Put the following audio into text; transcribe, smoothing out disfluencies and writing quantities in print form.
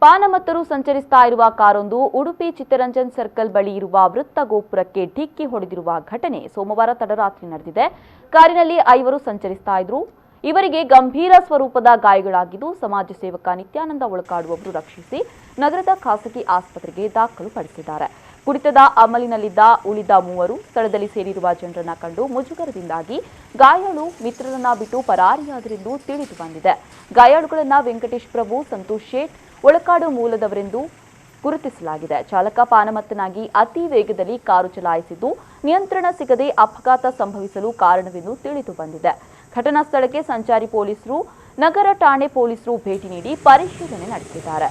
ಪಾನಮತ್ತರು ಸಂಚರಿಸ್ತಾ ಇರುವ ಕಾರೊಂದು ಉಡುಪಿ ಚಿತ್ತರಂಜನ್ ಸರ್ಕಲ್ ಬಳಿ ಇರುವ ವೃತ್ತ ಗೋಪುರಕ್ಕೆ ಡಿಕ್ಕಿ ಹೊಡೆದಿರುವ ಘಟನೆ ಸೋಮವಾರ ತಡರಾತ್ರಿ ನಡೆದಿದೆ. ಕಾರಿನಲ್ಲಿ 5 ಸಂಚರಿಸ್ತಾ ಇದ್ರು. ಇವರಿಗೆ ಗಂಭೀರ ಸ್ವರೂಪದ ಗಾಯಗಳಾಗಿದ್ದು, ಸಮಾಜ ಸೇವಕ ನಿತ್ಯಾನಂದ ಒಳಕಾಡುವವರು ರಕ್ಷಿಸಿ ನಗರದ ಖಾಸಗಿ ಆಸ್ಪತ್ರೆಗೆ ದಾಖಲು ಪಡಿಸಿದ್ದಾರೆ. ಕುಡಿತದ ಅಮಲಿನಲ್ಲಿದ್ದ ಉಳಿದ 3 ಸ್ಥಳದಲ್ಲಿ ಸೇರಿರುವ ಜನರನ್ನ ಕಂಡು ಮುಜುಗರದಿಂದಾಗಿ ಗಾಯಾಳು ಮಿತ್ರರನ್ನ ಬಿಟ್ಟು ಪರಾರಿಯಾದರೆಂದು ತಿಳಿದು ಬಂದಿದೆ. ಗಾಯಾಳುಗಳನ್ನ ವೆಂಕಟೇಶ್ ಪ್ರಭು, ಸಂತೋಷ್ ಶೇಟ್, ಒಳಕಾಡು ಮೂಲದವರೆಂದು ಗುರುತಿಸಲಾಗಿದೆ. ಚಾಲಕ ಪಾನಮತ್ತನಾಗಿ ಅತಿ ವೇಗದಲ್ಲಿ ಕಾರು ಚಲಾಯಿಸಿದ್ದು ನಿಯಂತ್ರಣ ಸಿಗದೆ ಅಪಘಾತ ಸಂಭವಿಸಲು ಕಾರಣವೆಂದು ತಿಳಿದು ಬಂದಿದೆ. ಘಟನಾ ಸ್ಥಳಕ್ಕೆ ಸಂಚಾರಿ ಪೊಲೀಸರು, ನಗರ ಠಾಣೆ ಪೊಲೀಸರು ಭೇಟಿ ನೀಡಿ ಪರಿಶೀಲನೆ ನಡೆಸಿದ್ದಾರೆ.